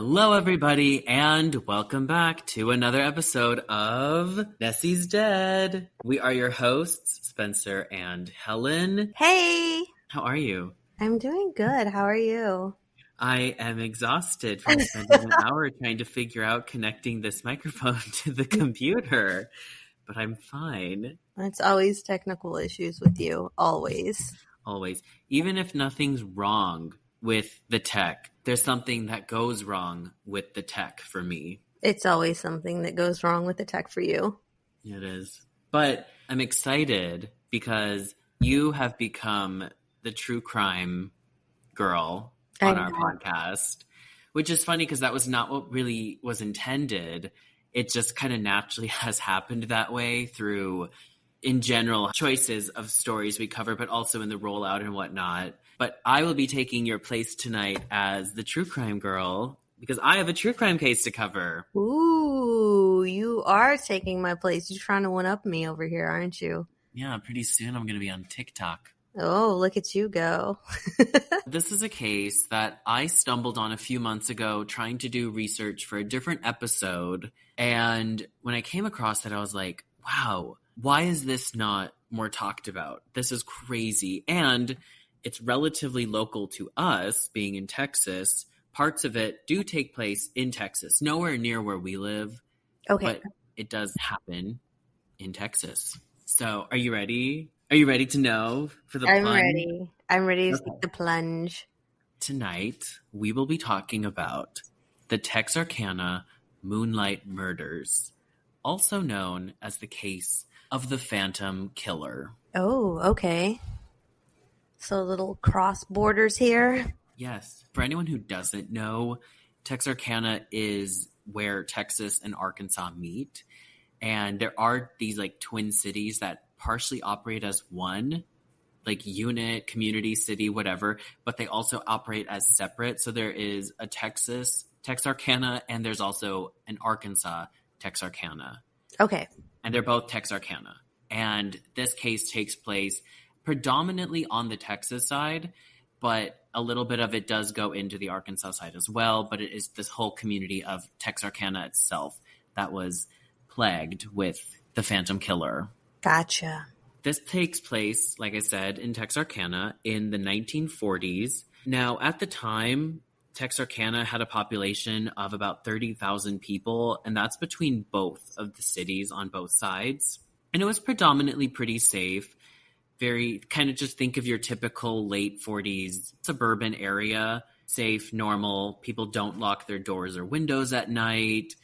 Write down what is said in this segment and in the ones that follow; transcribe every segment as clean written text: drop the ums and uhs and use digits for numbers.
Hello, everybody, and welcome back to another episode of Nessie's Dead. We are your hosts, Spencer and Helen. Hey! How are you? I'm doing good. How are you? I am exhausted from spending an hour trying to figure out connecting this microphone to the computer, but I'm fine. It's always technical issues with you. Always. Always. Even if nothing's wrong with the tech, there's something that goes wrong with the tech for me. It's always something that goes wrong with the tech for you. It is. But I'm excited because you have become the true crime girl on our podcast, which is funny because that was not what really was intended. It just kind of naturally has happened that way through, in general, choices of stories we cover, but also in the rollout and whatnot. But I will be taking your place tonight as the true crime girl because I have a true crime case to cover. Ooh, you are taking my place. You're trying to one-up me over here, aren't you? Yeah, pretty soon I'm going to be on TikTok. Oh, look at you go. This is a case that I stumbled on a few months ago trying to do research for a different episode. And when I came across it, I was like, wow, why is this not more talked about? This is crazy. And it's relatively local to us, being in Texas. Parts of it do take place in Texas, nowhere near where we live. Okay. But it does happen in Texas. So are you ready? Are you ready to know for the plunge? I'm ready to take the plunge. Tonight, we will be talking about the Texarkana Moonlight Murders, also known as the case of the Phantom Killer. Oh, okay. So little cross borders here. Yes. For anyone who doesn't know, Texarkana is where Texas and Arkansas meet. And there are these like twin cities that partially operate as one, like unit, community, city, whatever, but they also operate as separate. So there is a Texas Texarkana and there's also an Arkansas Texarkana. Okay. And they're both Texarkana. And this case takes place predominantly on the Texas side, but a little bit of it does go into the Arkansas side as well. But it is this whole community of Texarkana itself that was plagued with the Phantom Killer. Gotcha. This takes place, like I said, in Texarkana in the 1940s. Now, at the time, Texarkana had a population of about 30,000 people, and that's between both of the cities on both sides. And it was predominantly pretty safe. Very kind of just think of your typical late 40s suburban area, safe, normal. People don't lock their doors or windows at night.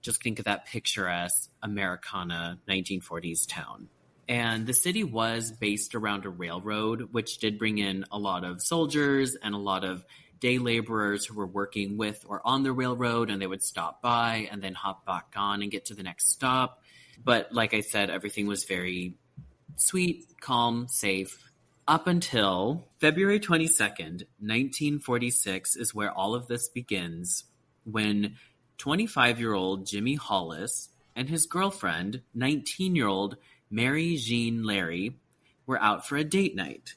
Just think of that picturesque Americana 1940s town. And the city was based around a railroad, which did bring in a lot of soldiers and a lot of day laborers who were working with or on the railroad, and they would stop by and then hop back on and get to the next stop. But like I said, everything was very sweet, calm, safe, up until February 22nd, 1946 is where all of this begins, when 25-year-old Jimmy Hollis and his girlfriend, 19-year-old Mary Jean Larry, were out for a date night.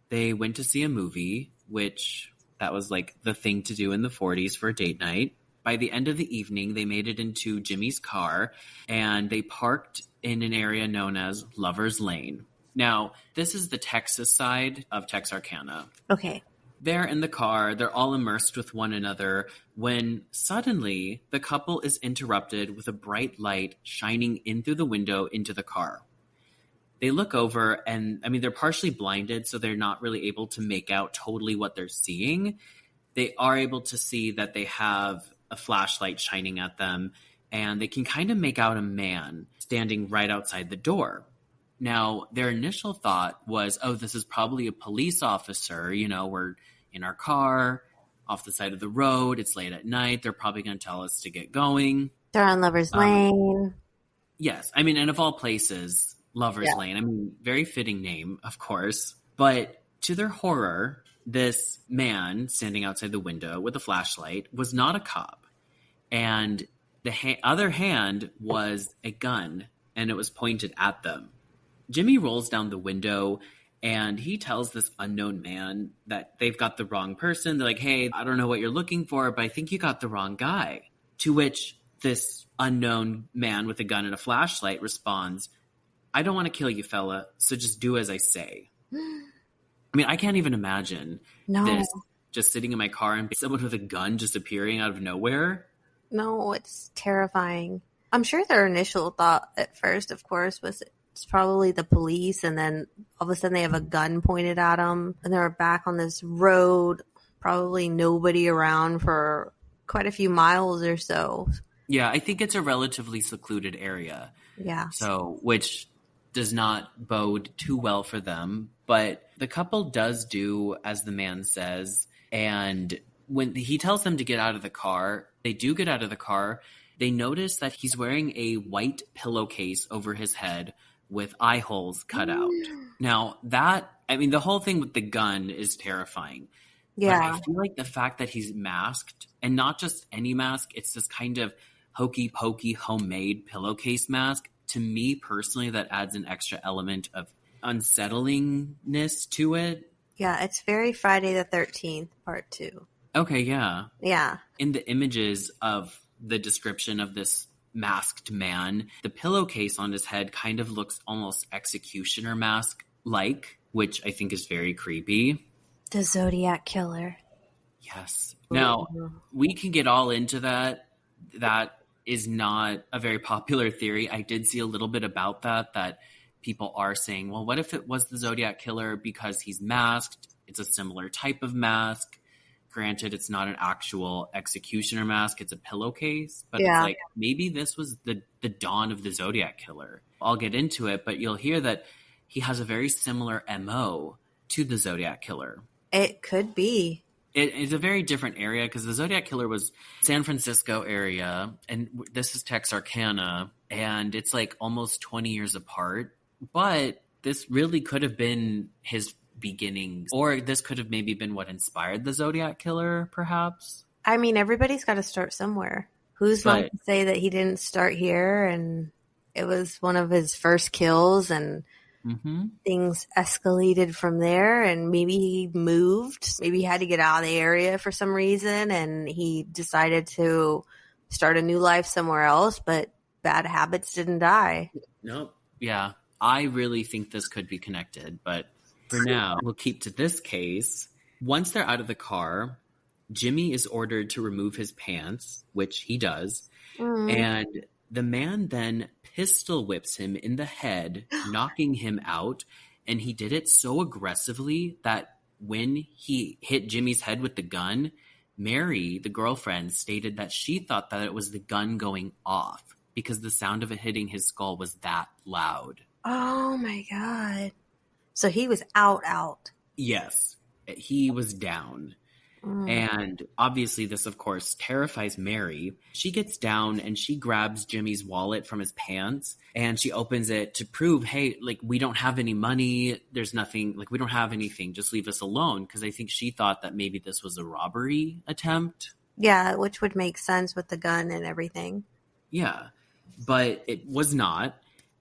They went to see a movie, which that was like the thing to do in the 40s for a date night. By the end of the evening, they made it into Jimmy's car, and they parked in an area known as Lover's Lane. Now, this is the Texas side of Texarkana. Okay. They're in the car, they're all immersed with one another, when suddenly the couple is interrupted with a bright light shining in through the window into the car. They look over and, they're partially blinded, so they're not really able to make out totally what they're seeing. They are able to see that they have a flashlight shining at them, and they can kind of make out a man standing right outside the door. Now, their initial thought was, oh, this is probably a police officer. We're in our car, off the side of the road. It's late at night. They're probably going to tell us to get going. They're on Lover's Lane. Yes. And of all places, Lover's Lane. Very fitting name, of course. But to their horror, this man standing outside the window with a flashlight was not a cop. And the other hand was a gun, and it was pointed at them. Jimmy rolls down the window And he tells this unknown man that they've got the wrong person. They're like, hey, I don't know what you're looking for, but I think you got the wrong guy. To which this unknown man with a gun and a flashlight responds, I don't want to kill you, fella, so just do as I say. I mean, I can't even imagine this just sitting in my car and someone with a gun just appearing out of nowhere. No, it's terrifying. I'm sure their initial thought at first, of course, was it's probably the police, and then all of a sudden they have a gun pointed at them, and they're back on this road, probably nobody around for quite a few miles or so. Yeah, I think it's a relatively secluded area. Yeah. So, which does not bode too well for them. But the couple does do as the man says. And when he tells them to get out of the car, they do get out of the car. They notice that he's wearing a white pillowcase over his head with eye holes cut out. Now, the whole thing with the gun is terrifying. Yeah. But I feel like the fact that he's masked, and not just any mask, it's this kind of hokey pokey homemade pillowcase mask. To me personally, that adds an extra element of unsettlingness to it. Yeah, it's very Friday the 13th, part 2. Okay, yeah. Yeah. In the images of the description of this masked man, the pillowcase on his head kind of looks almost executioner mask-like, which I think is very creepy. The Zodiac Killer. Yes. Now, we can get all into that. That is not a very popular theory. I did see a little bit about that people are saying, well, what if it was the Zodiac Killer because he's masked? It's a similar type of mask. Granted, it's not an actual executioner mask. It's a pillowcase. But It's like, maybe this was the dawn of the Zodiac Killer. I'll get into it, but you'll hear that he has a very similar MO to the Zodiac Killer. It could be. It's a very different area because the Zodiac Killer was San Francisco area, and this is Texarkana, and it's like almost 20 years apart. But this really could have been his beginnings, or this could have maybe been what inspired the Zodiac Killer, perhaps. I mean, everybody's got to start somewhere. Who's not to say that he didn't start here and it was one of his first kills and things escalated from there, and maybe he moved. Maybe he had to get out of the area for some reason and he decided to start a new life somewhere else, but bad habits didn't die. Nope. Yeah. I really think this could be connected, but for now, we'll keep to this case. Once they're out of the car, Jimmy is ordered to remove his pants, which he does, and the man then pistol whips him in the head, knocking him out, and he did it so aggressively that when he hit Jimmy's head with the gun, Mary, the girlfriend, stated that she thought that it was the gun going off because the sound of it hitting his skull was that loud. Oh my God. So he was out. Yes, he was down. And obviously this, of course, terrifies Mary. She gets down and she grabs Jimmy's wallet from his pants and she opens it to prove, hey, like, we don't have any money. There's nothing, like, we don't have anything. Just leave us alone. Because I think she thought that maybe this was a robbery attempt. Yeah, which would make sense with the gun and everything. Yeah, but it was not.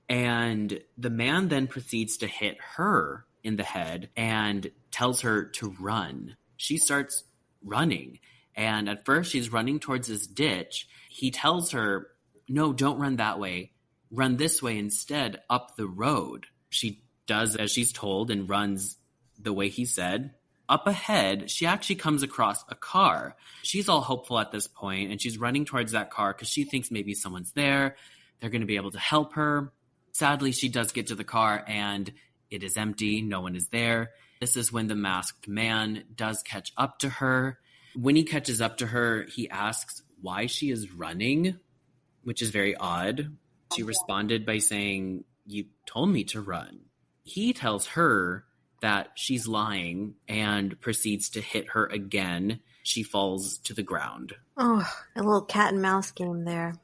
And the man then proceeds to hit her in the head and tells her to run. She starts running. And at first she's running towards this ditch. He tells her, no, don't run that way. Run this way instead, up the road. She does as she's told and runs the way he said. Up ahead, she actually comes across a car. She's all hopeful at this point, and she's running towards that car because she thinks maybe someone's there. They're going to be able to help her. Sadly, she does get to the car, and it is empty. No one is there. This is when the masked man does catch up to her. When he catches up to her, he asks why she is running, which is very odd. She responded by saying, you told me to run. He tells her that she's lying and proceeds to hit her again. She falls to the ground. Oh, a little cat and mouse game there.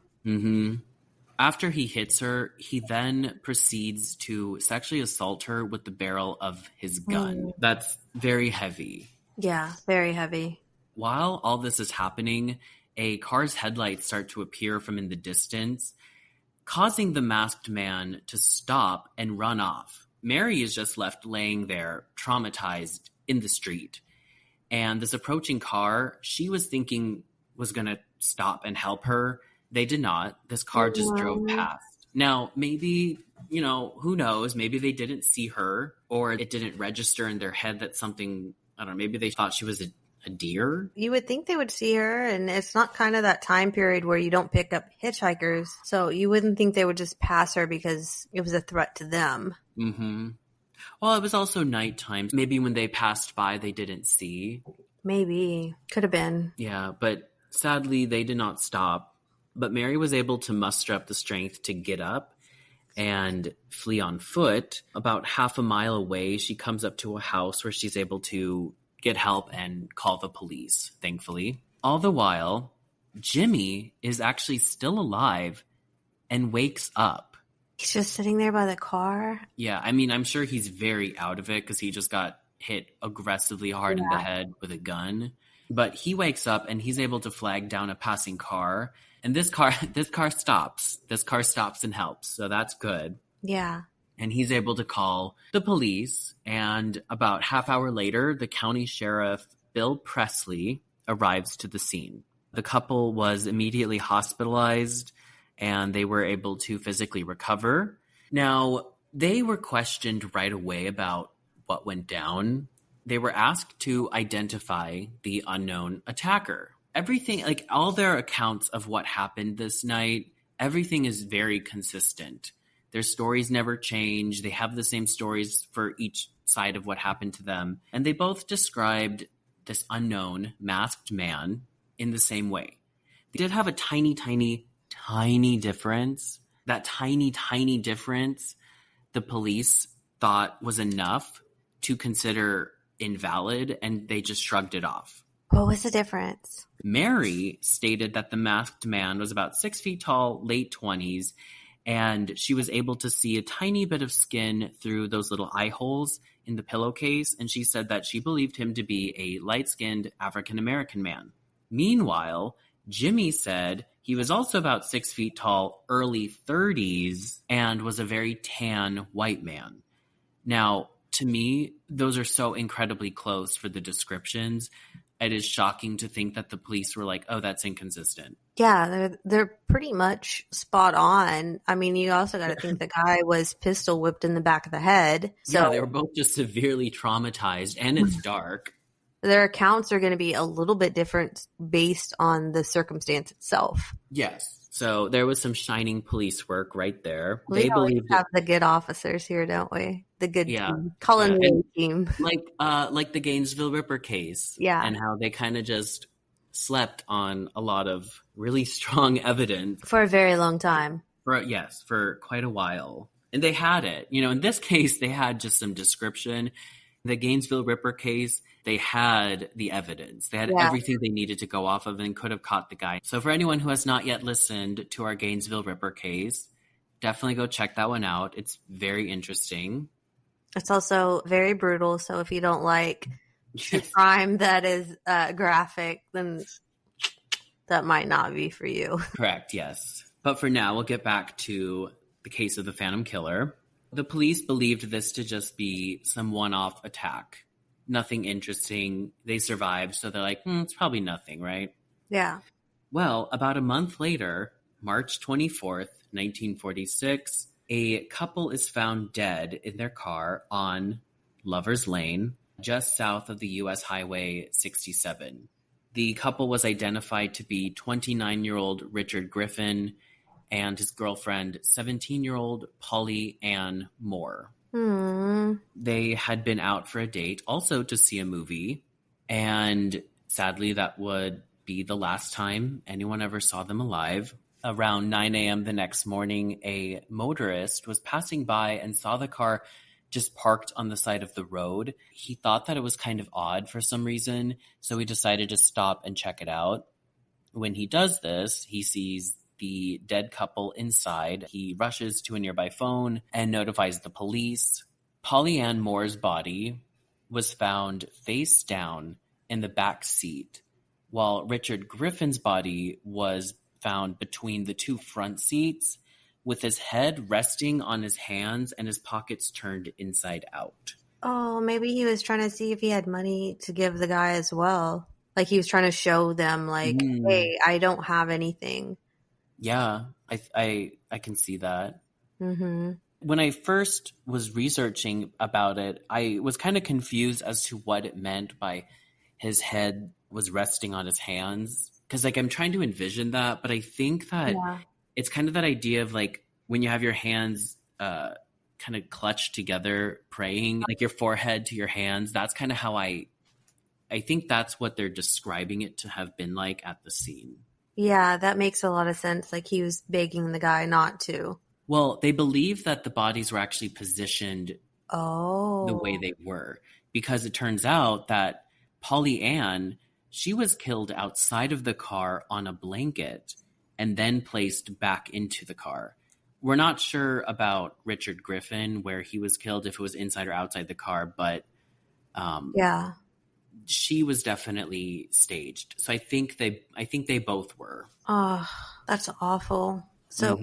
After he hits her, he then proceeds to sexually assault her with the barrel of his gun. That's very heavy. Yeah, very heavy. While all this is happening, a car's headlights start to appear from in the distance, causing the masked man to stop and run off. Mary is just left laying there, traumatized in the street. And this approaching car, she was thinking was going to stop and help her. They did not. This car just drove past. Now, maybe, who knows? Maybe they didn't see her, or it didn't register in their head that something, I don't know, maybe they thought she was a deer. You would think they would see her, and it's not kind of that time period where you don't pick up hitchhikers. So you wouldn't think they would just pass her because it was a threat to them. Mm-hmm. Well, it was also nighttime. Maybe when they passed by, they didn't see. Maybe. Could have been. Yeah, but sadly, they did not stop. But Mary was able to muster up the strength to get up and flee on foot. About half a mile away, she comes up to a house where she's able to get help and call the police, thankfully. All the while, Jimmy is actually still alive and wakes up. He's just sitting there by the car? Yeah, I mean, I'm sure he's very out of it because he just got hit aggressively hard in the head with a gun. But he wakes up and he's able to flag down a passing car. And this car stops. This car stops and helps. So that's good. Yeah. And he's able to call the police. And about half hour later, the county sheriff, Bill Presley, arrives to the scene. The couple was immediately hospitalized and they were able to physically recover. Now, they were questioned right away about what went down. They were asked to identify the unknown attacker. Everything, like all their accounts of what happened this night, everything is very consistent. Their stories never change. They have the same stories for each side of what happened to them. And they both described this unknown masked man in the same way. They did have a tiny difference. That tiny difference, the police thought was enough to consider invalid, and they just shrugged it off. What was the difference? Mary stated that the masked man was about 6 feet tall, late 20s, and she was able to see a tiny bit of skin through those little eye holes in the pillowcase, and she said that she believed him to be a light-skinned African-American man. Meanwhile, Jimmy said he was also about 6 feet tall, early 30s, and was a very tan white man. Now, to me, those are so incredibly close for the descriptions. It is shocking to think that the police were like, oh, that's inconsistent. Yeah, they're pretty much spot on. I mean, you also got to think the guy was pistol whipped in the back of the head. So yeah, they were both just severely traumatized, and it's dark. Their accounts are going to be a little bit different based on the circumstance itself. Yes. So there was some shining police work right there. We always have the good officers here, don't we? The good team. Colin team. Like the Gainesville Ripper case. Yeah. And how they kind of just slept on a lot of really strong evidence. For a very long time. For quite a while. And they had it. In this case, they had just some description. The Gainesville Ripper case, they had the evidence. They had everything they needed to go off of and could have caught the guy. So for anyone who has not yet listened to our Gainesville Ripper case, definitely go check that one out. It's very interesting. It's also very brutal. So if you don't like the crime that is graphic, then that might not be for you. Correct, yes. But for now, we'll get back to the case of the Phantom Killer. The police believed this to just be some one-off attack. Nothing interesting. They survived, so they're like, it's probably nothing, right? Yeah. Well, about a month later, March 24th, 1946, a couple is found dead in their car on Lover's Lane, just south of the U.S. Highway 67. The couple was identified to be 29-year-old Richard Griffin and his girlfriend, 17-year-old Polly Ann Moore. They had been out for a date, also to see a movie, and sadly that would be the last time anyone ever saw them alive. Around 9 a.m. the next morning, a motorist was passing by and saw the car just parked on the side of the road. He thought that it was kind of odd for some reason, so he decided to stop and check it out. When he does this, he sees the dead couple inside. He rushes to a nearby phone and notifies the police. Polly Ann Moore's body was found face down in the back seat, while Richard Griffin's body was found between the two front seats with his head resting on his hands and his pockets turned inside out. Oh, maybe he was trying to see if he had money to give the guy as well. Like he was trying to show them, like, hey, I don't have anything. Yeah, I can see that. Mm-hmm. When I first was researching about it, I was kind of confused as to what it meant by his head was resting on his hands. Because, like, I'm trying to envision that, but I think that it's kind of that idea of, like, when you have your hands kind of clutched together praying, like your forehead to your hands. That's kind of how I think that's what they're describing it to have been like at the scene. Yeah, that makes a lot of sense. Like he was begging the guy not to. Well, they believe that the bodies were actually positioned the way they were, because it turns out that Polly Ann, she was killed outside of the car on a blanket and then placed back into the car. We're not sure about Richard Griffin, where he was killed, if it was inside or outside the car, but she was definitely staged. So I think they both were. Oh, that's awful. So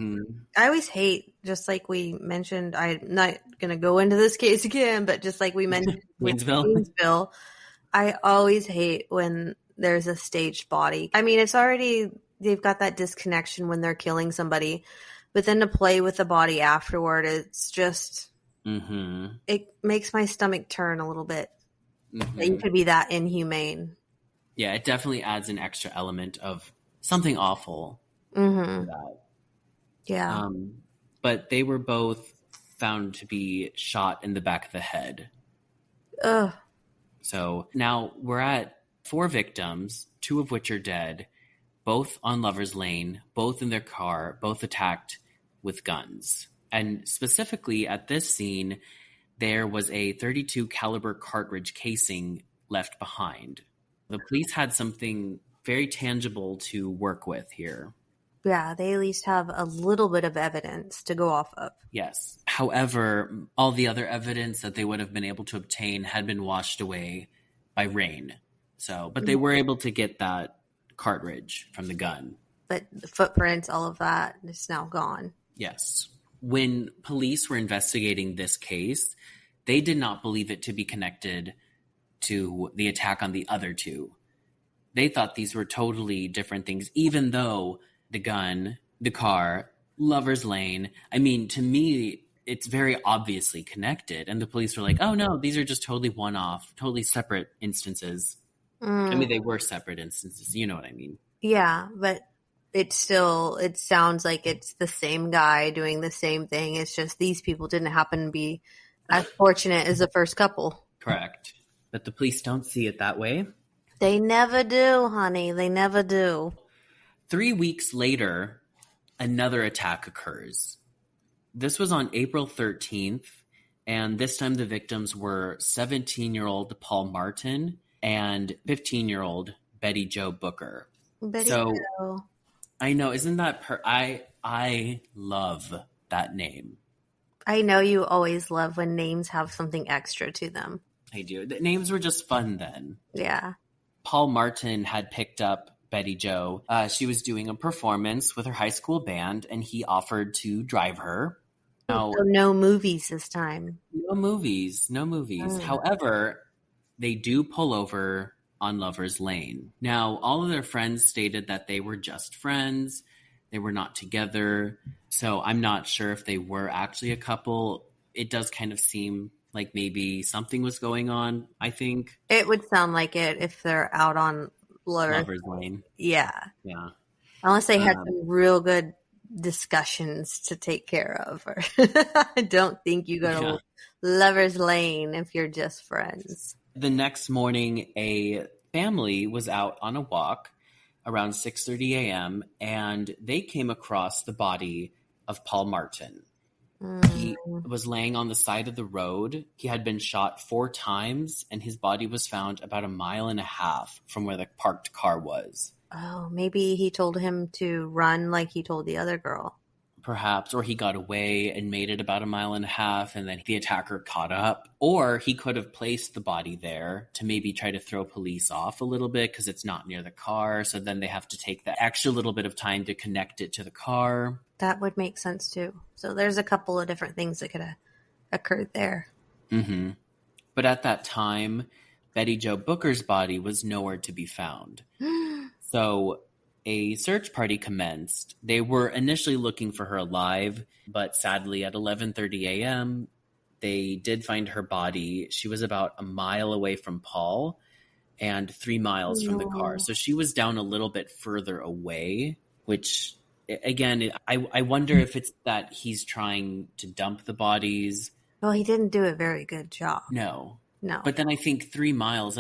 I always hate, just like we mentioned, I'm not going to go into this case again, but just like we mentioned Waynesville, I always hate when there's a staged body. I mean, it's already, they've got that disconnection when they're killing somebody, but then to play with the body afterward, it's just, it makes my stomach turn a little bit. That you could be that inhumane. Yeah, it definitely adds an extra element of something awful. Yeah. But they were both found to be shot in the back of the head. Ugh. So now we're at 4 victims, 2 of which are dead, both on Lover's Lane, both in their car, both attacked with guns. And specifically at this scene, there was a .32 caliber cartridge casing left behind. The police had something very tangible to work with here. Yeah, they at least have a little bit of evidence to go off of. Yes. However, all the other evidence that they would have been able to obtain had been washed away by rain. But they were able to get that cartridge from the gun. But the footprints, all of that, is now gone. Yes. When police were investigating this case, they did not believe it to be connected to the attack on the other 2. They thought these were totally different things, even though the gun, the car, Lover's Lane, I mean, to me, it's very obviously connected. And the police were like, oh no, these are just totally one-off, totally separate instances. I mean, they were separate instances. You know what I mean? Yeah, but it sounds like it's the same guy doing the same thing. It's just these people didn't happen to be as fortunate as the first couple. Correct. But the police don't see it that way. They never do, honey. They never do. 3 weeks later, another attack occurs. This was on April 13th, and this time the victims were 17-year-old Paul Martin and 15-year-old Betty Jo Booker. Betty Jo. I know, isn't that I love that name. I know you always love when names have something extra to them. I do. The names were just fun then. Yeah. Paul Martin had picked up Betty Jo. She was doing a performance with her high school band, and he offered to drive her. Now, so no movies this time. No movies. However, they do pull over on Lover's Lane. Now, all of their friends stated that they were just friends. They were not together. So I'm not sure if they were actually a couple. It does kind of seem like maybe something was going on, I think. It would sound like it if they're out on Lover's Lane. Yeah. Yeah. Unless they had some real good discussions to take care of. Or I don't think you go to Lover's Lane if you're just friends. The next morning, a family was out on a walk around 6:30 a.m. and they came across the body of Paul Martin. He was laying on the side of the road. He had been shot 4 times, and his body was found about 1.5 miles from where the parked car was. Oh, maybe he told him to run like he told the other girl. perhaps, or he got away and made it about 1.5 miles, and then the attacker caught up. Or he could have placed the body there to maybe try to throw police off a little bit because it's not near the car. So then they have to take the extra little bit of time to connect it to the car. That would make sense too. So there's a couple of different things that could have occurred there. Mm-hmm. But at that time, Betty Jo Booker's body was nowhere to be found. So a search party commenced. They were initially looking for her alive, but sadly at 11:30 a.m., they did find her body. She was about 1 mile away from Paul and 3 miles from the car. So she was down a little bit further away, which, again, I wonder if it's that he's trying to dump the bodies. Well, he didn't do a very good job. No. No. But then I think 3 miles,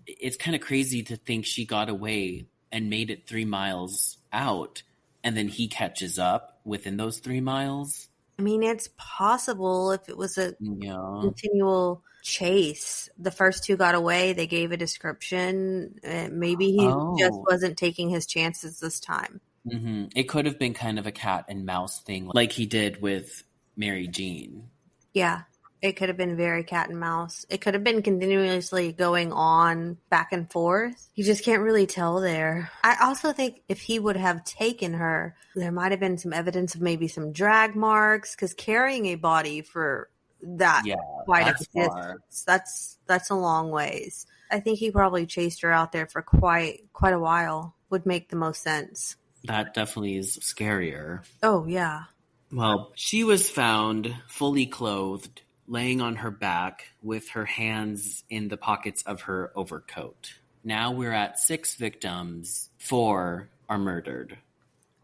it's kind of crazy to think she got away and made it 3 miles out, and then he catches up within those 3 miles. I mean, it's possible if it was a continual chase. The first two got away. They gave a description. Maybe he just wasn't taking his chances this time. Mm-hmm. It could have been kind of a cat and mouse thing like he did with Mary Jean. Yeah. It could have been very cat and mouse. It could have been continuously going on back and forth. You just can't really tell there. I also think if he would have taken her, there might have been some evidence of maybe some drag marks, because carrying a body for that quite a distance, that's a long ways. I think he probably chased her out there for quite a while. Would make the most sense. That definitely is scarier. Oh, yeah. Well, she was found fully clothed, laying on her back with her hands in the pockets of her overcoat. Now we're at 6 victims. 4 are murdered.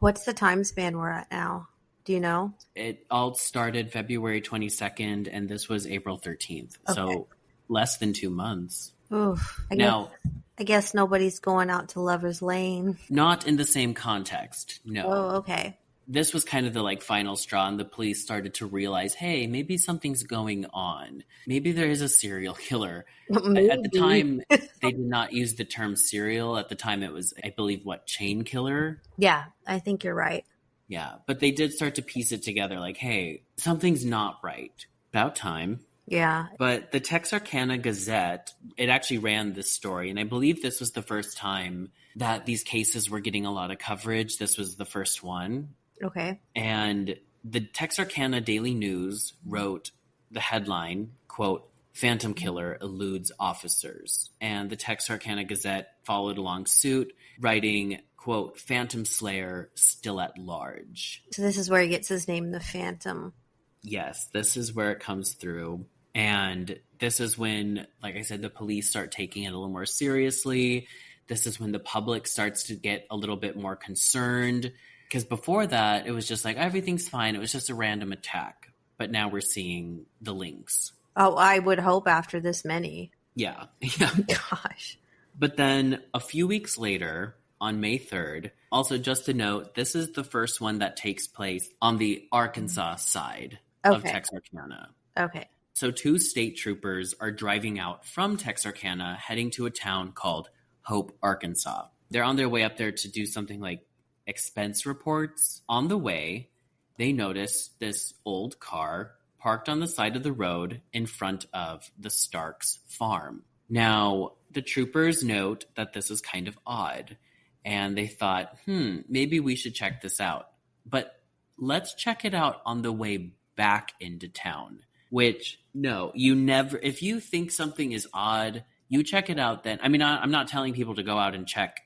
What's the time span we're at now? Do you know? It all started February 22nd, and this was April 13th. Okay. So less than 2 months. Oof. I guess nobody's going out to Lover's Lane. Not in the same context, no. Oh, okay. This was kind of the final straw, and the police started to realize, hey, maybe something's going on. Maybe there is a serial killer. Maybe. At the time, they did not use the term serial. At the time, it was, I believe, chain killer? Yeah, I think you're right. Yeah, but they did start to piece it together, hey, something's not right. About time. Yeah. But the Texarkana Gazette, it actually ran this story, and I believe this was the first time that these cases were getting a lot of coverage. This was the first one. Okay. And the Texarkana Daily News wrote the headline, quote, "Phantom Killer Eludes Officers." And the Texarkana Gazette followed along suit, writing, quote, "Phantom Slayer Still at Large." So this is where he gets his name, the Phantom. Yes, this is where it comes through. And this is when, like I said, the police start taking it a little more seriously. This is when the public starts to get a little bit more concerned. Because before that, it was just everything's fine. It was just a random attack. But now we're seeing the links. Oh, I would hope after this many. Yeah. Gosh. But then a few weeks later, on May 3rd, also just to note, this is the first one that takes place on the Arkansas side of Texarkana. Okay. So 2 state troopers are driving out from Texarkana, heading to a town called Hope, Arkansas. They're on their way up there to do something like expense reports. On the way, they notice this old car parked on the side of the road in front of the Starks farm. Now, the troopers note that this is kind of odd, and they thought, maybe we should check this out. But let's check it out on the way back into town, which, no, you never, if you think something is odd, you check it out then. I mean, I'm not telling people to go out and check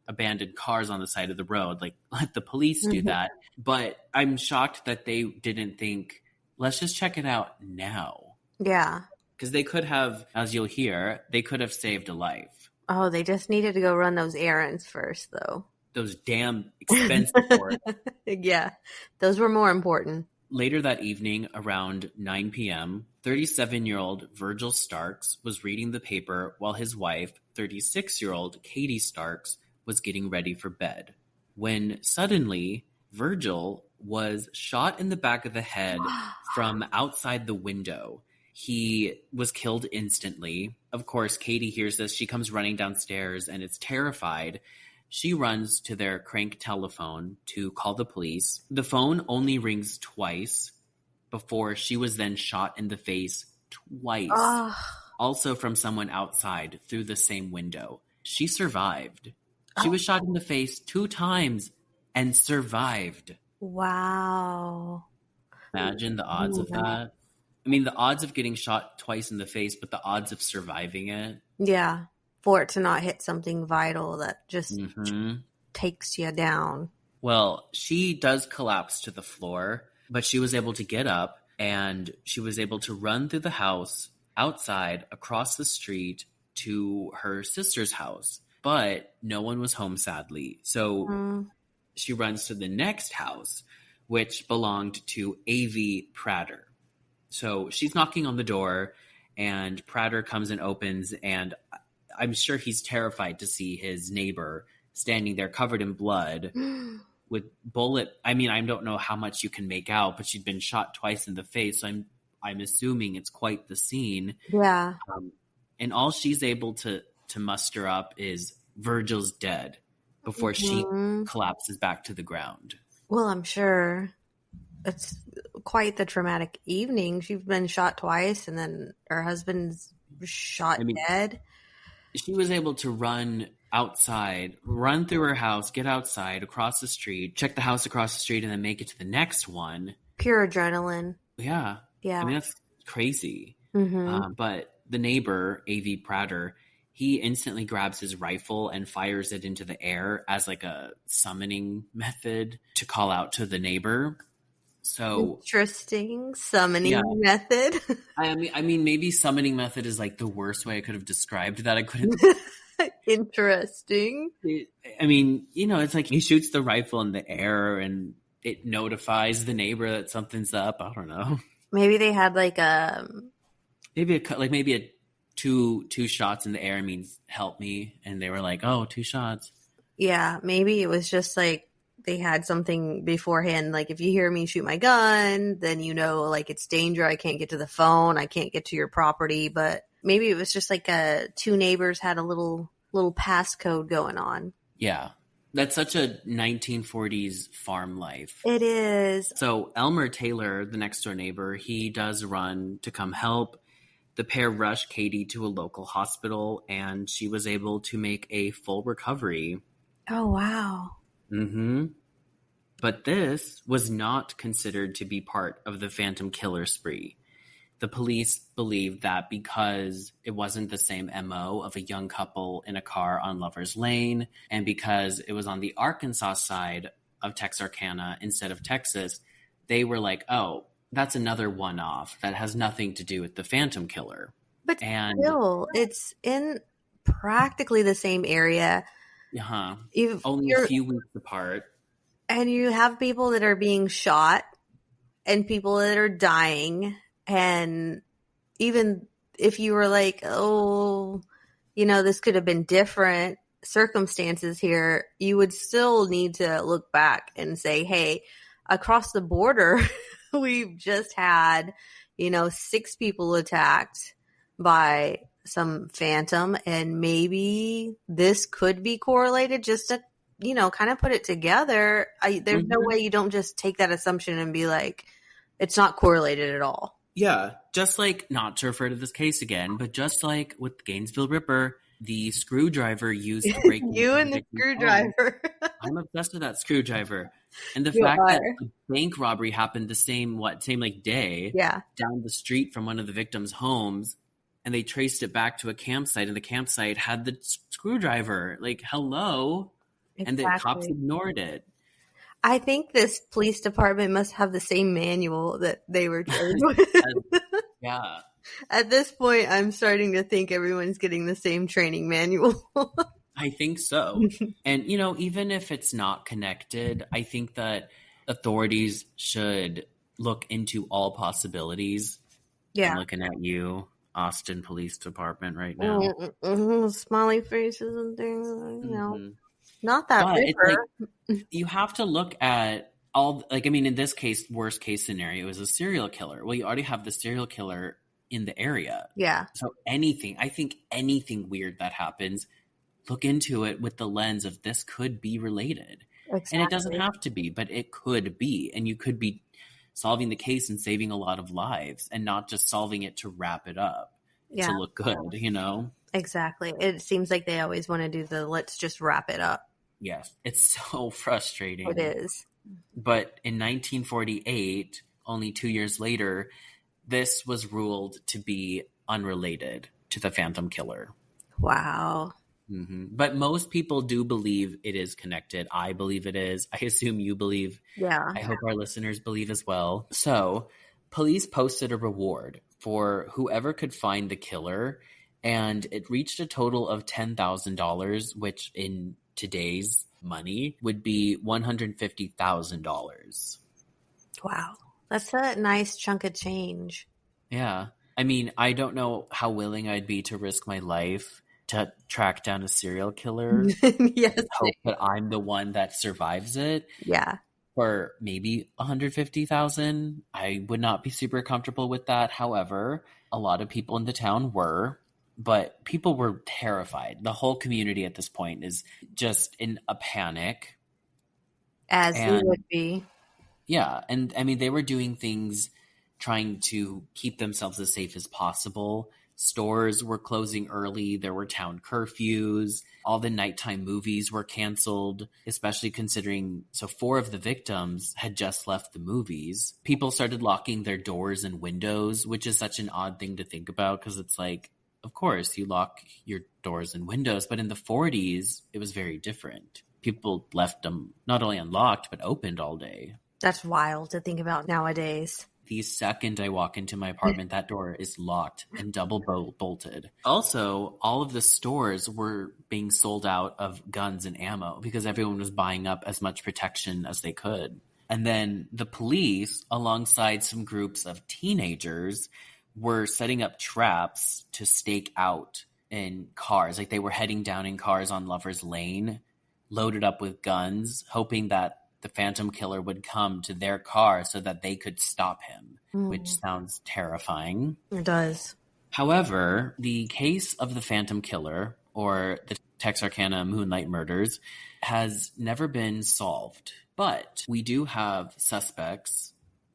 abandoned cars on the side of the road, let the police do that. But I'm shocked that they didn't think, let's just check it out now. Yeah. Because they could have, as you'll hear, they could have saved a life. Oh, they just needed to go run those errands first, though. Those damn expensive ones. Yeah, those were more important. Later that evening, around 9 p.m., 37-year-old Virgil Starks was reading the paper while his wife, 36-year-old Katie Starks, was getting ready for bed. When suddenly, Virgil was shot in the back of the head from outside the window. He was killed instantly. Of course, Katie hears this. She comes running downstairs and is terrified. She runs to their crank telephone to call the police. The phone only rings twice before she was then shot in the face twice, Oh, also from someone outside through the same window. She survived. She oh, was shot in the face 2 times and survived. wow. Imagine the odds Oh, of that. I mean, the odds of getting shot twice in the face, but the odds of surviving it. yeah. For it to not hit something vital that just Mm-hmm. takes you down. Well, she does collapse to the floor, but she was able to get up and she was able to run through the house, outside, across the street to her sister's house. But no one was home, sadly. So she runs to the next house, which belonged to A.V. Prater. So she's knocking on the door, and Prater comes and opens, and I'm sure he's terrified to see his neighbor standing there covered in blood with bullet. I mean, I don't know how much you can make out, but she'd been shot twice in the face. So I'm assuming it's quite the scene. Yeah. And all she's able to muster up is Virgil's dead before she collapses back to the ground. Well, I'm sure it's quite the traumatic evening. She's been shot twice, and then her husband's shot dead. She was able to run outside, run through her house, get outside, across the street, check the house across the street, and then make it to the next one. Pure adrenaline. Yeah. Yeah. I mean, that's crazy. Mm-hmm. But the neighbor, A.V. Prater, he instantly grabs his rifle and fires it into the air as like a summoning method to call out to the neighbor. So interesting summoning method. I mean, maybe summoning method is like the worst way I could have described that. I couldn't. Interesting. I mean, it's like he shoots the rifle in the air and it notifies the neighbor that something's up. I don't know. Maybe they had like maybe two shots in the air means help me, and they were like, oh, 2 shots. Yeah, maybe it was just like they had something beforehand, like if you hear me shoot my gun, then like it's danger. I can't get to the phone. I can't get to your property. But maybe it was just like 2 neighbors had a little passcode going on. Yeah. That's such a 1940s farm life. It is. So Elmer Taylor, the next door neighbor, he does run to come help. The pair rush Katie to a local hospital, and she was able to make a full recovery. Oh, wow. Mm-hmm. But this was not considered to be part of the Phantom Killer spree. The police believed that because it wasn't the same MO of a young couple in a car on Lover's Lane, and because it was on the Arkansas side of Texarkana instead of Texas, they were like, oh, that's another one-off that has nothing to do with the Phantom Killer. But still, it's in practically the same area. Uh-huh. Only a few weeks apart. And you have people that are being shot and people that are dying. And even if you were like, oh, this could have been different circumstances here, you would still need to look back and say, hey, across the border, we've just had, 6 people attacked by some phantom, and maybe this could be correlated just to, kind of put it together. There's no way you don't just take that assumption and be like, it's not correlated at all. Yeah, just like, not to refer to this case again, but just like with the Gainesville Ripper, the screwdriver used to break you and the screwdriver. I'm obsessed with that screwdriver. And the fact that the bank robbery happened the same day down the street from one of the victims' homes, and they traced it back to a campsite, and the campsite had the screwdriver. Like, hello. Exactly. And the cops ignored it. I think this police department must have the same manual that they were trained with. Yeah. At this point, I'm starting to think everyone's getting the same training manual. I think so. And, even if it's not connected, I think that authorities should look into all possibilities. Yeah. I'm looking at you, Austin Police Department, right now. Smiley faces and things, Not that Ripper. Like, you have to look at all, in this case, worst case scenario is a serial killer. Well, you already have the serial killer in the area. Yeah. So anything weird that happens look into it with the lens of this could be related. Exactly. And it doesn't have to be, but it could be. And you could be solving the case and saving a lot of lives and not just solving it to wrap it up to look good, you know? Exactly. It seems like they always want to do the let's just wrap it up. Yes. It's so frustrating. It is. But in 1948, only 2 years later, this was ruled to be unrelated to the Phantom Killer. Wow. Mm-hmm. But most people do believe it is connected. I believe it is. I assume you believe. Yeah. I hope our listeners believe as well. So, police posted a reward for whoever could find the killer, and it reached a total of $10,000, which in today's money would be $150,000. Wow. That's a nice chunk of change. Yeah. I mean, I don't know how willing I'd be to risk my life to track down a serial killer. Yes. Hope that I'm the one that survives it. Yeah. For maybe 150,000. I would not be super comfortable with that. However, a lot of people in the town were, but people were terrified. The whole community at this point is just in a panic. As you would be. Yeah. And I mean, they were doing things trying to keep themselves as safe as possible. Stores were closing early. There were town curfews. All the nighttime movies were canceled, especially considering 4 of the victims had just left the movies. People started locking their doors and windows, which is such an odd thing to think about because it's like, of course, you lock your doors and windows. But in the 40s, it was very different. People left them not only unlocked, but opened all day. That's wild to think about nowadays. The second I walk into my apartment, that door is locked and double bolted. Also, all of the stores were being sold out of guns and ammo because everyone was buying up as much protection as they could. And then the police, alongside some groups of teenagers, were setting up traps to stake out in cars. Like they were heading down in cars on Lover's Lane, loaded up with guns, hoping that the Phantom Killer would come to their car so that they could stop him, which sounds terrifying. It does. However, the case of the Phantom Killer, or the Texarkana Moonlight Murders, has never been solved. But we do have suspects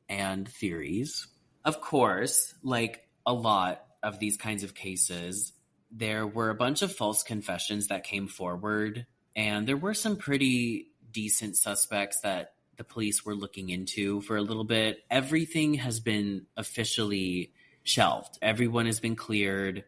and theories. Of course, like a lot of these kinds of cases, there were a bunch of false confessions that came forward, and there were some pretty decent suspects that the police were looking into for a little bit. Everything has been officially shelved. Everyone has been cleared.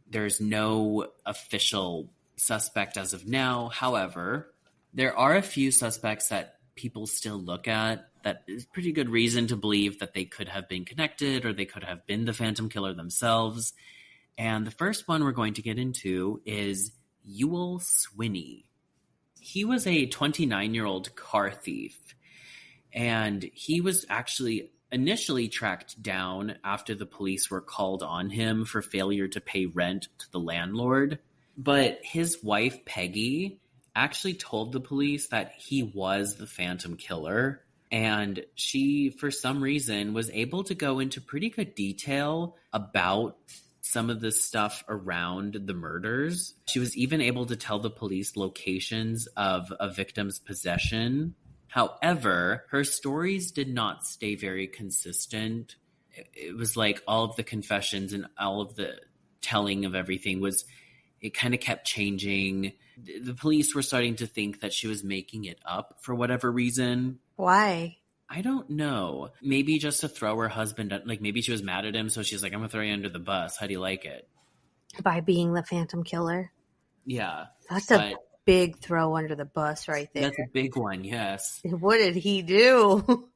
There's no official suspect as of now. However, there are a few suspects that people still look at that is pretty good reason to believe that they could have been connected or they could have been the Phantom Killer themselves. And the first one we're going to get into is Ewell Swinney. He was a 29-year-old car thief, and he was actually initially tracked down after the police were called on him for failure to pay rent to the landlord. But his wife, Peggy, actually told the police that he was the Phantom Killer, and she, for some reason, was able to go into pretty good detail about some of the stuff around the murders. She was even able to tell the police locations of a victim's possession. However, her stories did not stay very consistent. It was like all of the confessions and all of the telling of everything it kind of kept changing. The police were starting to think that she was making it up for whatever reason. Why? I don't know. Maybe just to throw her husband, like maybe she was mad at him, so she's like, I'm going to throw you under the bus. How do you like it? By being the Phantom Killer? Yeah. That's a big throw under the bus right there. That's a big one, yes. What did he do?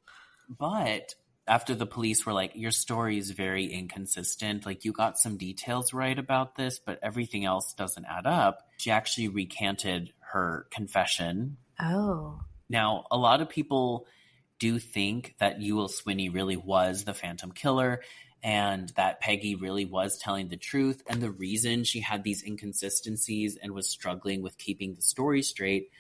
But after the police were like, your story is very inconsistent. Like, you got some details right about this, but everything else doesn't add up. She actually recanted her confession. Oh. Now, a lot of people do think that Ewell Swinney really was the Phantom Killer and that Peggy really was telling the truth. And the reason she had these inconsistencies and was struggling with keeping the story straight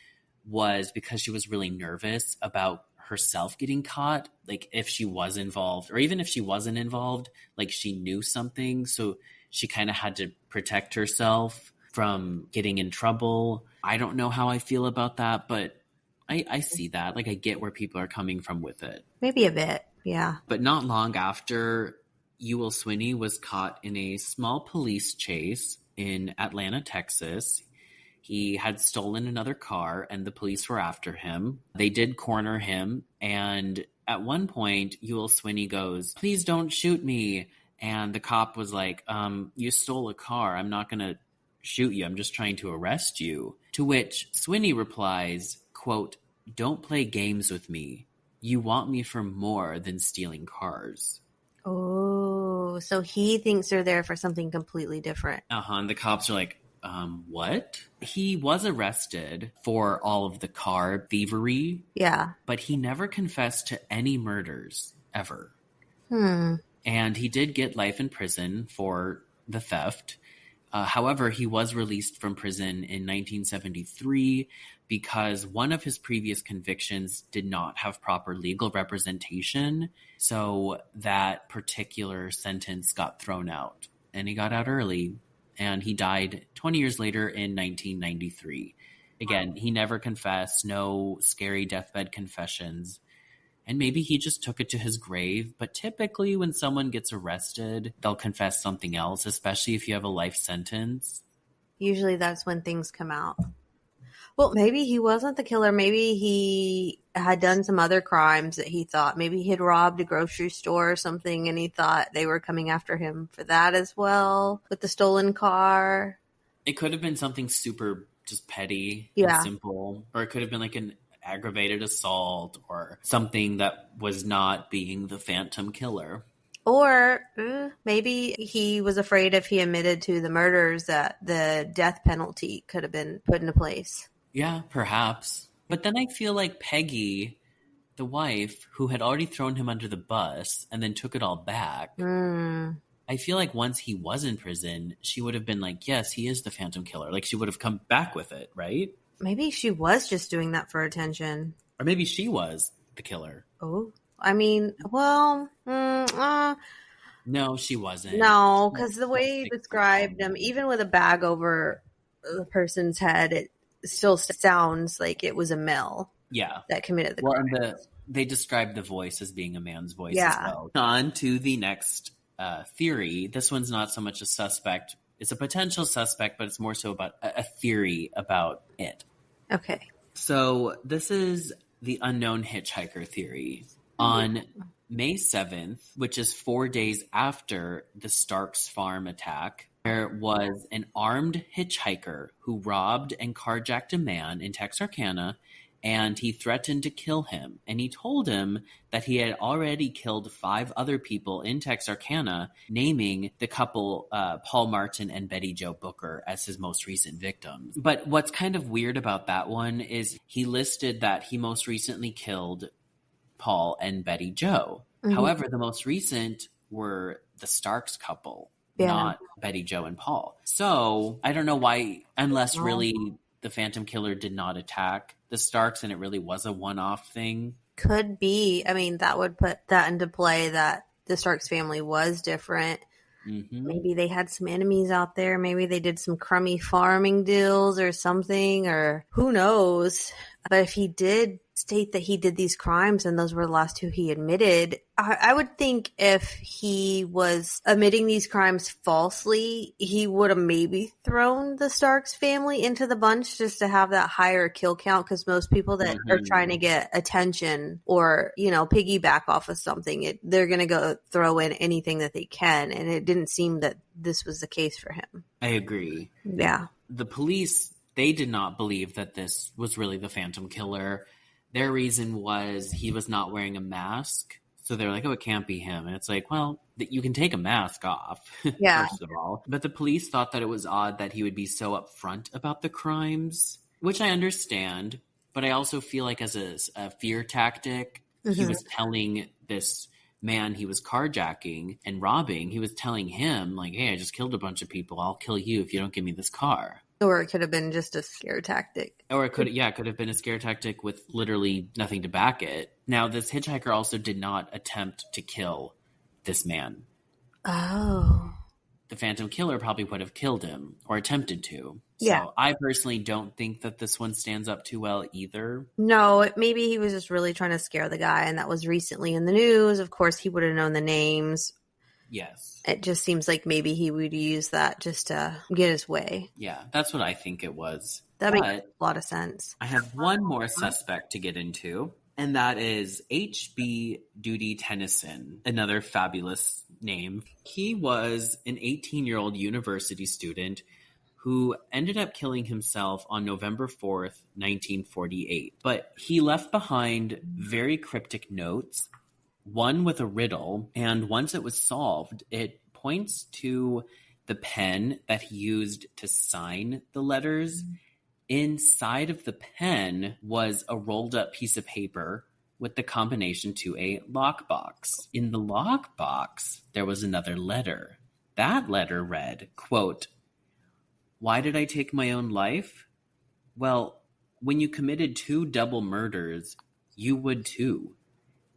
was because she was really nervous about herself getting caught. Like if she was involved, or even if she wasn't involved, like she knew something. So she kind of had to protect herself from getting in trouble. I don't know how I feel about that, but I see that. Like, I get where people are coming from with it. Maybe a bit, yeah. But not long after, Ewell Swinney was caught in a small police chase in Atlanta, Texas. He had stolen another car and the police were after him. They did corner him. And at one point, Ewell Swinney goes, "Please don't shoot me." And the cop was like, "You stole a car. I'm not going to shoot you. I'm just trying to arrest you." To which Swinney replies, quote, "Don't play games with me. You want me for more than stealing cars." Oh, so he thinks they're there for something completely different. And the cops are like, what? He was arrested for all of the car thievery. Yeah. But he never confessed to any murders, ever. And he did get life in prison for the theft. However, he was released from prison in 1973 because one of his previous convictions did not have proper legal representation. So that particular sentence got thrown out, and he got out early. And he died 20 years later in 1993. Again, he never confessed, no scary deathbed confessions. And maybe he just took it to his grave. But typically when someone gets arrested, they'll confess something else, especially if you have a life sentence. Usually that's when things come out. Well, maybe he wasn't the killer. Maybe he had done some other crimes that he thought. Maybe he had robbed a grocery store or something and he thought they were coming after him for that as well with the stolen car. It could have been something super just petty Yeah. and simple. Or it could have been like an aggravated assault or something that was not being the Phantom Killer. Or maybe he was afraid if he admitted to the murders that the death penalty could have been put into place. Yeah, perhaps. But then I feel like Peggy, the wife, who had already thrown him under the bus and then took it all back, I feel like once he was in prison, she would have been like, yes, he is the Phantom Killer. Like, she would have come back with it, right? Maybe she was just doing that for attention. Or maybe she was the killer. Oh, I mean, well, no, she wasn't. No, because the way you described him, even with a bag over the person's head, it still sounds like it was a male. Yeah. That committed the crime. And they described the voice as being a man's voice as well. On to the next theory. This one's not so much a suspect. It's a potential suspect, but it's more so about a theory about it. Okay. So this is the unknown hitchhiker theory. On May 7th, which is 4 days after the Starks farm attack, there was an armed hitchhiker who robbed and carjacked a man in Texarkana, and he threatened to kill him. And he told him that he had already killed 5 other people in Texarkana, naming the couple Paul Martin and Betty Jo Booker as his most recent victims. But what's kind of weird about that one is he listed that he most recently killed Paul and Betty Jo. However, the most recent were the Starks couple, not Betty Jo and Paul. So I don't know why, unless really the Phantom Killer did not attack the Starks and it really was a one-off thing. Could be. I mean, that would put that into play that the Starks family was different. Maybe they had some enemies out there. Maybe they did some crummy farming deals or something, or who knows. But if he did state that he did these crimes and those were the last 2 he admitted, I would think if he was admitting these crimes falsely, he would have maybe thrown the Starks family into the bunch just to have that higher kill count, because most people that are trying to get attention or, you know, piggyback off of something, they're going to go throw in anything that they can. And it didn't seem that this was the case for him. I agree. Yeah. The police, they did not believe that this was really the Phantom Killer. Their reason was he was not wearing a mask. So they're like, oh, it can't be him. And it's like, well, you can take a mask off, first of all. But the police thought that it was odd that he would be so upfront about the crimes, which I understand. But I also feel like as a fear tactic, he was telling this man he was carjacking and robbing, he was telling him, like, hey, I just killed a bunch of people. I'll kill you if you don't give me this car. Or it could have been just a scare tactic. Or it could have been a scare tactic with literally nothing to back it. Now, this hitchhiker also did not attempt to kill this man. Oh. the Phantom Killer probably would have killed him or attempted to. Yeah. So I personally don't think that this one stands up too well either. No, maybe he was just really trying to scare the guy, and that was recently in the news. Of course, he would have known the names. Yes. It just seems like maybe he would use that just to get his way. Yeah, that's what I think it was. That makes a lot of sense. I have one more suspect to get into, and that is H.B. Duty Tennyson, another fabulous name. He was an 18-year-old university student who ended up killing himself on November 4th, 1948. But he left behind very cryptic notes, one with a riddle, and once it was solved, it points to the pen that he used to sign the letters. Inside of the pen was a rolled up piece of paper with the combination to a lockbox. In the lockbox, there was another letter. That letter read, quote, "Why did I take my own life? Well, when you committed 2 double murders, you would too.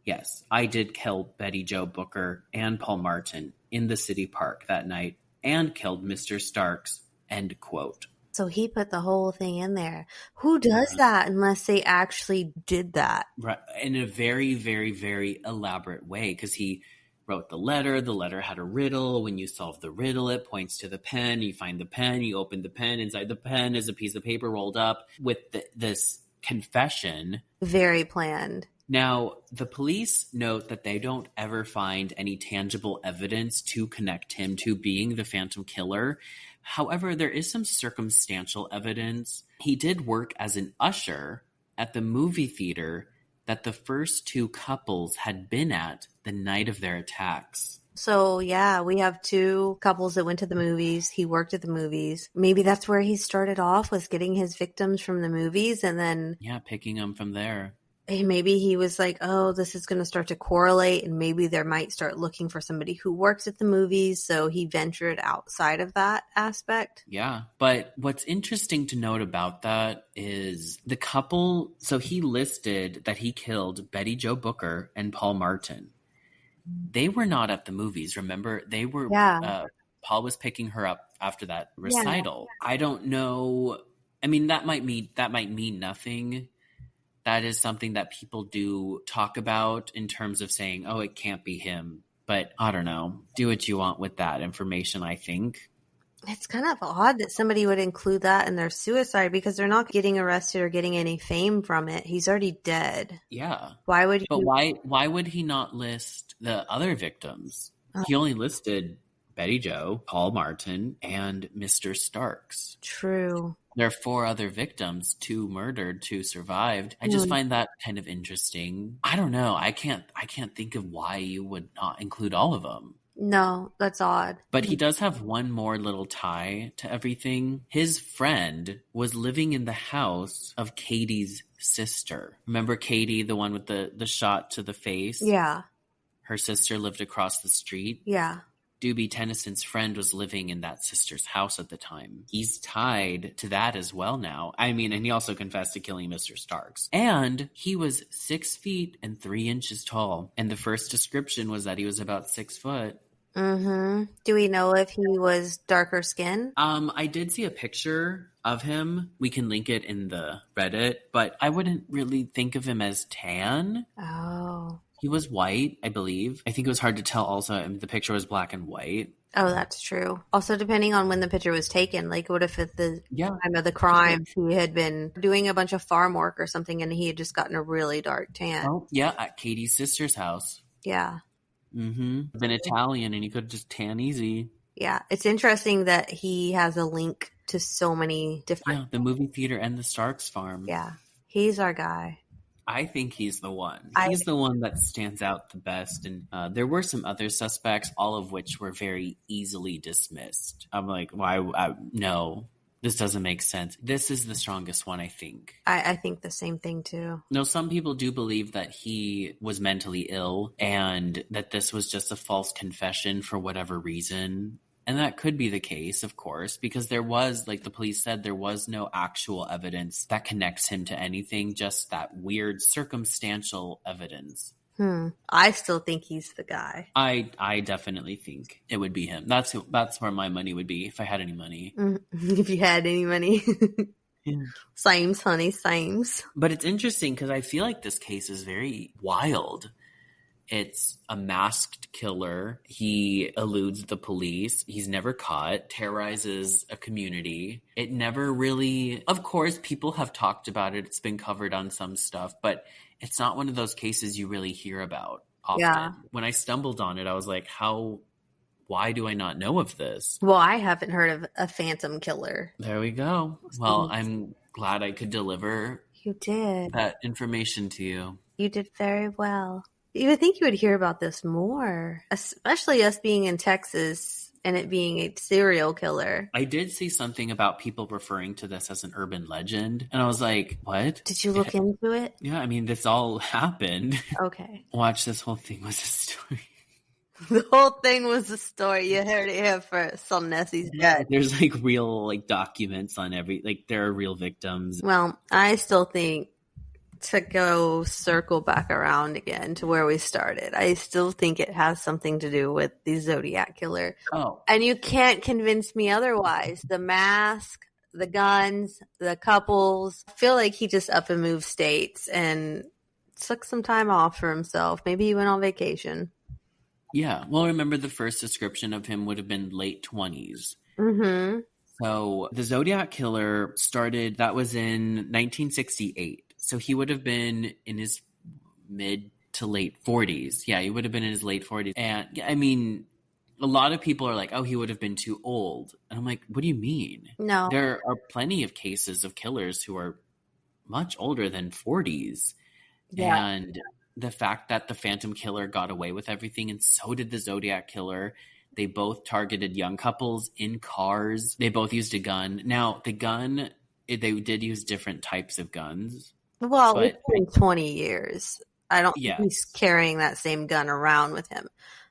Yes, I did kill Betty Jo Booker and Paul Martin in the city park that night and killed Mr. Starks." End quote. So he put the whole thing in there. Who does that unless they actually did that? Right. In a very, very, very elaborate way, because he wrote the letter. The letter had a riddle. When you solve the riddle, it points to the pen. You find the pen. You open the pen. Inside the pen is a piece of paper rolled up with this confession. Very planned. Now, the police note that they don't ever find any tangible evidence to connect him to being the Phantom Killer. However, there is some circumstantial evidence. He did work as an usher at the movie theater that the first 2 couples had been at the night of their attacks. So, yeah, we have 2 couples that went to the movies. He worked at the movies. Maybe that's where he started off, was getting his victims from the movies and then... Yeah, picking them from there. Maybe he was like, oh, this is going to start to correlate, and maybe they might start looking for somebody who works at the movies, so he ventured outside of that aspect. Yeah, but what's interesting to note about that is the couple, so he listed that he killed Betty Jo Booker and Paul Martin. They were not at the movies, remember? They were, Paul was picking her up after that recital. Yeah. I don't know, I mean, that might mean nothing. That is something that people do talk about in terms of saying, oh, it can't be him. But I don't know. Do what you want with that information, I think. It's kind of odd that somebody would include that in their suicide because they're not getting arrested or getting any fame from it. He's already dead. Yeah. Why would he? But why would he not list the other victims? He only listed Betty Jo, Paul Martin, and Mr. Starks. True. There are 4 other victims, 2 murdered, 2 survived. I just find that kind of interesting. I don't know. I can't think of why you would not include all of them. No, that's odd. But he does have one more little tie to everything. His friend was living in the house of Katie's sister. Remember Katie, the one with the shot to the face? Yeah. Her sister lived across the street. Yeah. Doobie Tennyson's friend was living in that sister's house at the time. He's tied to that as well now. I mean, and he also confessed to killing Mr. Starks. And he was 6 feet and 3 inches tall. And the first description was that he was about 6 foot. Mm-hmm. Do we know if he was darker skin? I did see a picture of him. We can link it in the Reddit, but I wouldn't really think of him as tan. Oh. He was white, I believe. I think it was hard to tell also. I mean, the picture was black and white. Oh, that's true. Also, depending on when the picture was taken, like what if at the time of the crime he had been doing a bunch of farm work or something and he had just gotten a really dark tan? Oh, yeah, at Katie's sister's house. Yeah. Mm-hmm. Been Italian and he could just tan easy. Yeah, it's interesting that he has a link to so many different... Yeah, the movie theater and the Starks farm. Yeah, he's our guy. I think he's the one. He's the one that stands out the best. And there were some other suspects, all of which were very easily dismissed. I'm like, why? No, this doesn't make sense. This is the strongest one, I think. I think the same thing, too. No, some people do believe that he was mentally ill and that this was just a false confession for whatever reason. And that could be the case, of course, because there was, like the police said, there was no actual evidence that connects him to anything, just that weird circumstantial evidence. I still think he's the guy. I definitely think it would be him. That's where my money would be if I had any money. If you had any money. Yeah. Sames, honey, sames. But it's interesting because I feel like this case is very wild. It's a masked killer. He eludes the police. He's never caught, terrorizes a community. It never really, of course, people have talked about it. It's been covered on some stuff, but it's not one of those cases you really hear about often. Yeah. When I stumbled on it, I was like, why do I not know of this? Well, I haven't heard of a phantom killer. There we go. Well, I'm glad I could deliver You did. that information to you. You did very well. You would think you would hear about this more, especially us being in Texas and it being a serial killer. I did see something about people referring to this as an urban legend, and I was like, what? Did you look into it? Yeah, I mean, this all happened. Okay. Watch, this whole thing was a story. The whole thing was a story. You heard it here first on Nessie's Gut. There's like real documents on there are real victims. Well, I still think to go circle back around again to where we started, I still think it has something to do with the Zodiac killer. Oh. And you can't convince me otherwise. The mask, the guns, the couples. I feel like he just up and moved states and took some time off for himself. Maybe he went on vacation. Yeah. Well, remember the first description of him would have been late 20s. Mm-hmm. So the Zodiac killer started, that was in 1968. So he would have been in his mid to late 40s. Yeah, he would have been in his late 40s. And I mean, a lot of people are like, oh, he would have been too old. And I'm like, what do you mean? No. There are plenty of cases of killers who are much older than 40s. Yeah. And the fact that the Phantom Killer got away with everything, and so did the Zodiac Killer. They both targeted young couples in cars. They both used a gun. Now, the gun, they did use different types of guns. Well, it's been 20 years. I don't think he's carrying that same gun around with him.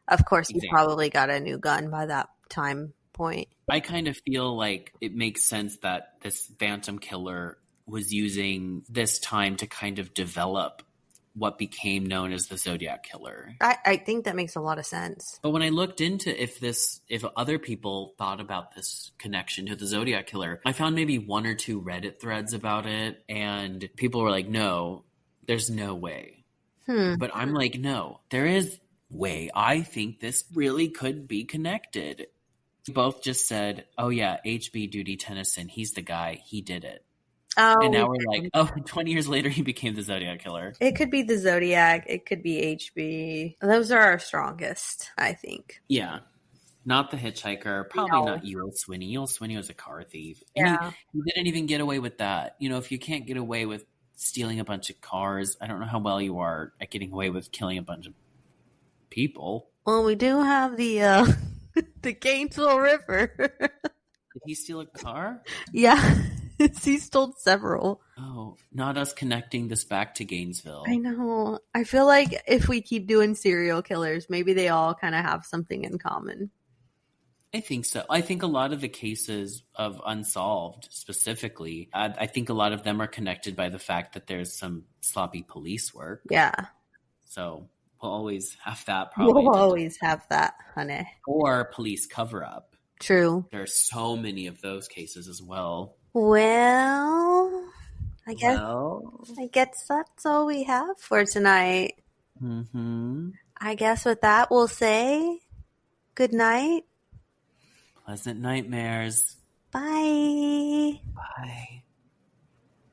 Of course, he probably got a new gun by that time point. I kind of feel like it makes sense that this Phantom Killer was using this time to kind of develop what became known as the Zodiac Killer. I think that makes a lot of sense. But when I looked into if other people thought about this connection to the Zodiac Killer, I found maybe one or two Reddit threads about it, and people were like, no, there's no way. But I'm like, no, there is way. I think this really could be connected. We both just said, oh yeah, H.B. Duty Tennyson, he's the guy, he did it. Oh, and now we're like, 20 years later, he became the Zodiac Killer. It could be the Zodiac. It could be HB. Those are our strongest, I think. Yeah. Not the hitchhiker. Probably not Ewell Swinney. Ewell Swinney was a car thief. Yeah. He didn't even get away with that. You know, if you can't get away with stealing a bunch of cars, I don't know how well you are at getting away with killing a bunch of people. Well, we do have the the Gainesville River. Did he steal a car? Yeah. He stole several. Oh, not us connecting this back to Gainesville. I know. I feel like if we keep doing serial killers, maybe they all kind of have something in common. I think so. I think a lot of the cases of unsolved specifically, I think a lot of them are connected by the fact that there's some sloppy police work. Yeah. So we'll always have that probably. We'll always have that, honey. Or police cover-up. True. There are so many of those cases as well. Well, I guess that's all we have for tonight. Mm-hmm. I guess with that, we'll say good night. Pleasant nightmares. Bye. Bye.